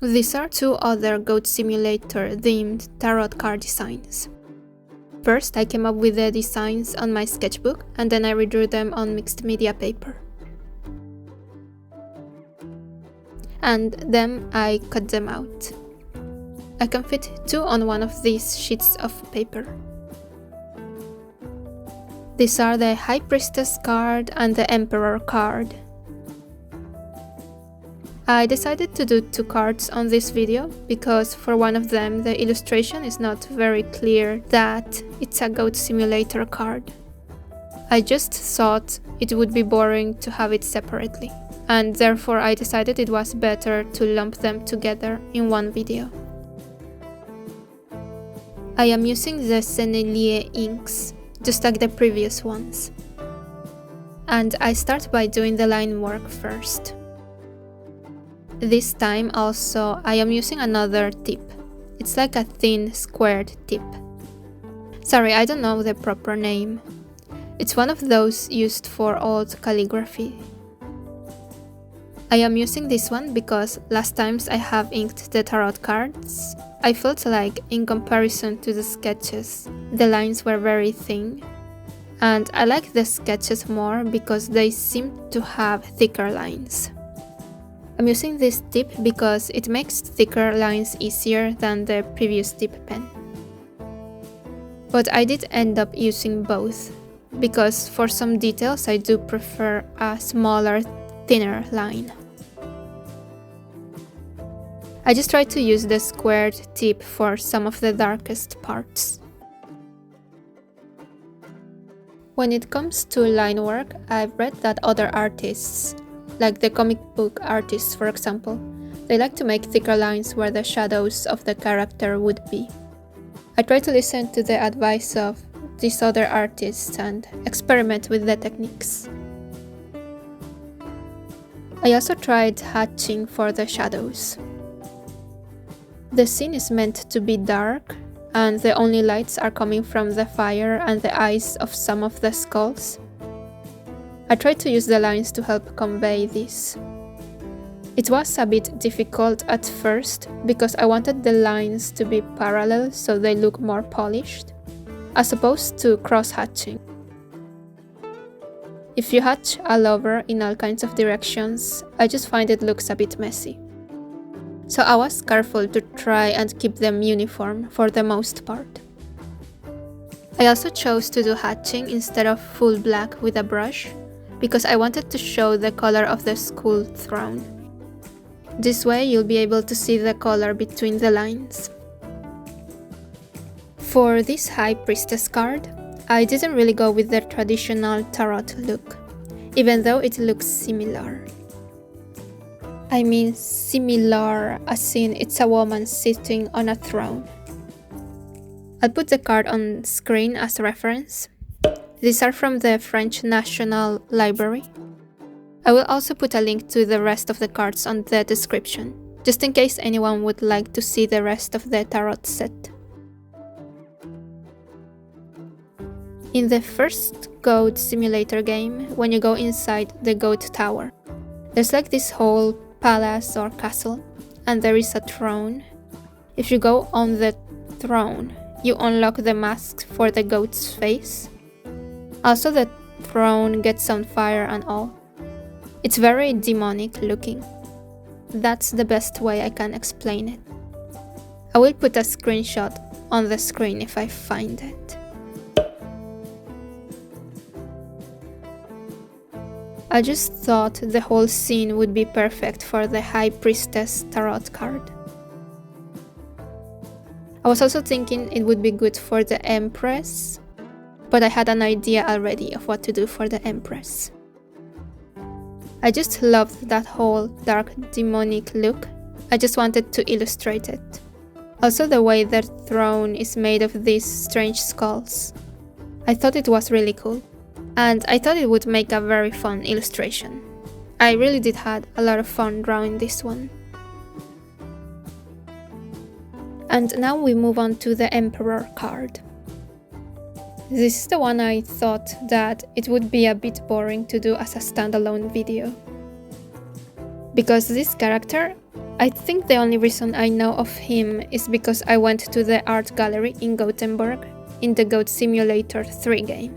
These are two other Goat Simulator themed tarot card designs. First, I came up with the designs on my sketchbook and then I redrew them on mixed media paper. And then I cut them out. I can fit two on one of these sheets of paper. These are the High Priestess card and the Emperor card. I decided to do two cards on this video because for one of them the illustration is not very clear that it's a Goat Simulator card. I just thought it would be boring to have it separately, and therefore I decided it was better to lump them together in one video. I am using the Sennelier inks, just like the previous ones. And I start by doing the line work first. This time also I am using another tip. It's like a thin squared tip. Sorry, I don't know the proper name. It's one of those used for old calligraphy. I am using this one because last times I have inked the tarot cards, I felt like in comparison to the sketches, the lines were very thin. And I like the sketches more because they seem to have thicker lines. I'm using this tip because it makes thicker lines easier than the previous tip pen. But I did end up using both, because for some details I do prefer a smaller, thinner line. I just tried to use the squared tip for some of the darkest parts. When it comes to line work, I've read that other artists, like the comic book artists for example, they like to make thicker lines where the shadows of the character would be. I try to listen to the advice of these other artists and experiment with the techniques. I also tried hatching for the shadows. The scene is meant to be dark, and the only lights are coming from the fire and the eyes of some of the skulls. I tried to use the lines to help convey this. It was a bit difficult at first because I wanted the lines to be parallel so they look more polished, as opposed to cross-hatching. If you hatch all over in all kinds of directions, I just find it looks a bit messy. So I was careful to try and keep them uniform for the most part. I also chose to do hatching instead of full black with a brush, because I wanted to show the color of the skull throne. This way you'll be able to see the color between the lines. For this High Priestess card, I didn't really go with the traditional tarot look, even though it looks similar. I mean similar as in it's a woman sitting on a throne. I'll put the card on screen as a reference. These are from the French National Library. I will also put a link to the rest of the cards on the description, just in case anyone would like to see the rest of the tarot set. In the first Goat Simulator game, when you go inside the Goat Tower, there's like this whole palace or castle, and there is a throne. If you go on the throne, you unlock the mask for the goat's face. Also, the throne gets on fire and all. It's very demonic looking. That's the best way I can explain it. I will put a screenshot on the screen if I find it. I just thought the whole scene would be perfect for the High Priestess tarot card. I was also thinking it would be good for the Empress, but I had an idea already of what to do for the Empress. I just loved that whole dark demonic look. I just wanted to illustrate it. Also the way the throne is made of these strange skulls. I thought it was really cool. And I thought it would make a very fun illustration. I really did had a lot of fun drawing this one. And now we move on to the Emperor card. This is the one I thought that it would be a bit boring to do as a standalone video. Because this character, I think the only reason I know of him is because I went to the art gallery in Gothenburg in the Goat Simulator 3 game.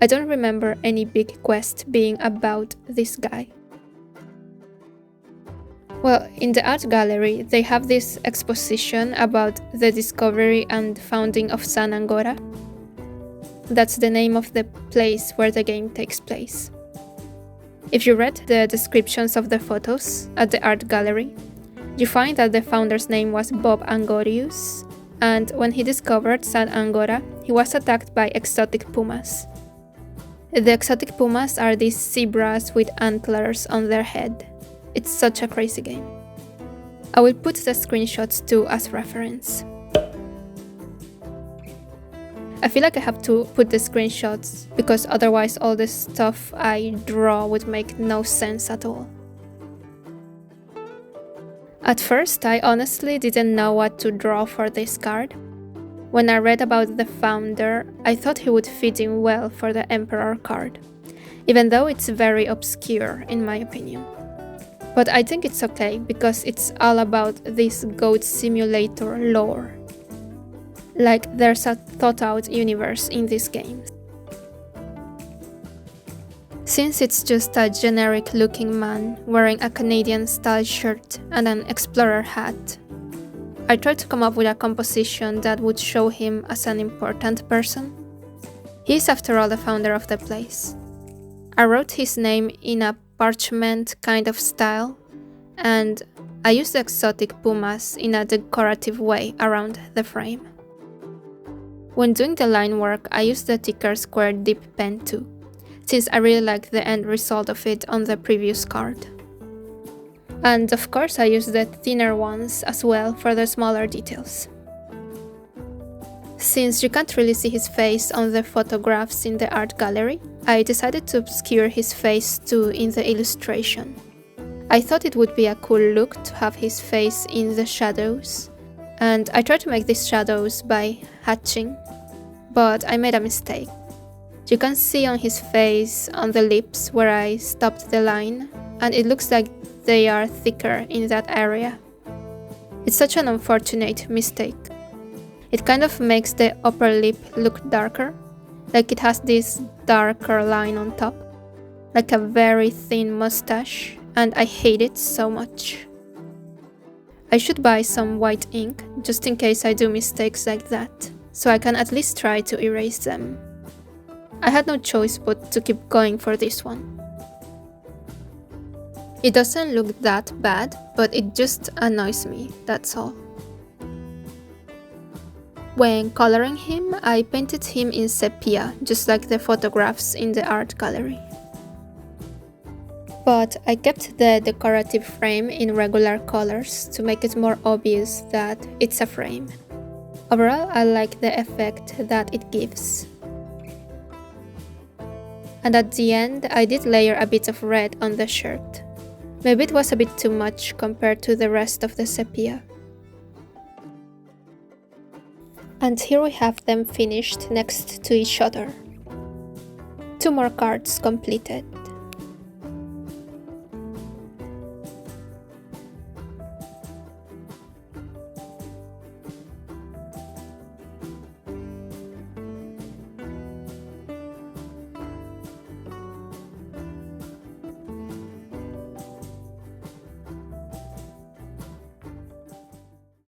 I don't remember any big quest being about this guy. Well, in the art gallery, they have this exposition about the discovery and founding of San Angora. That's the name of the place where the game takes place. If you read the descriptions of the photos at the art gallery, you find that the founder's name was Bob Angorius, and when he discovered San Angora, he was attacked by exotic pumas. The exotic pumas are these zebras with antlers on their head. It's such a crazy game. I will put the screenshots too as reference. I feel like I have to put the screenshots because otherwise all the stuff I draw would make no sense at all. At first, I honestly didn't know what to draw for this card. When I read about the founder, I thought he would fit in well for the Emperor card, even though it's very obscure in my opinion. But I think it's okay because it's all about this Goat Simulator lore. Like there's a thought-out universe in this game. Since it's just a generic-looking man wearing a Canadian-style shirt and an explorer hat, I tried to come up with a composition that would show him as an important person. He is after all the founder of the place. I wrote his name in a parchment kind of style, and I used the exotic pumas in a decorative way around the frame. When doing the line work, I used the thicker square dip pen too, since I really liked the end result of it on the previous card. And of course I used the thinner ones as well for the smaller details. Since you can't really see his face on the photographs in the art gallery, I decided to obscure his face too in the illustration. I thought it would be a cool look to have his face in the shadows, and I tried to make these shadows by hatching, but I made a mistake. You can see on his face, on the lips where I stopped the line, and it looks like they are thicker in that area. It's such an unfortunate mistake. It kind of makes the upper lip look darker, like it has this darker line on top, like a very thin mustache, and I hate it so much. I should buy some white ink, just in case I do mistakes like that, so I can at least try to erase them. I had no choice but to keep going for this one. It doesn't look that bad, but it just annoys me, that's all. When coloring him, I painted him in sepia, just like the photographs in the art gallery. But I kept the decorative frame in regular colors to make it more obvious that it's a frame. Overall, I like the effect that it gives. And at the end, I did layer a bit of red on the shirt. Maybe it was a bit too much compared to the rest of the sepia. And here we have them finished next to each other. 2 more cards completed.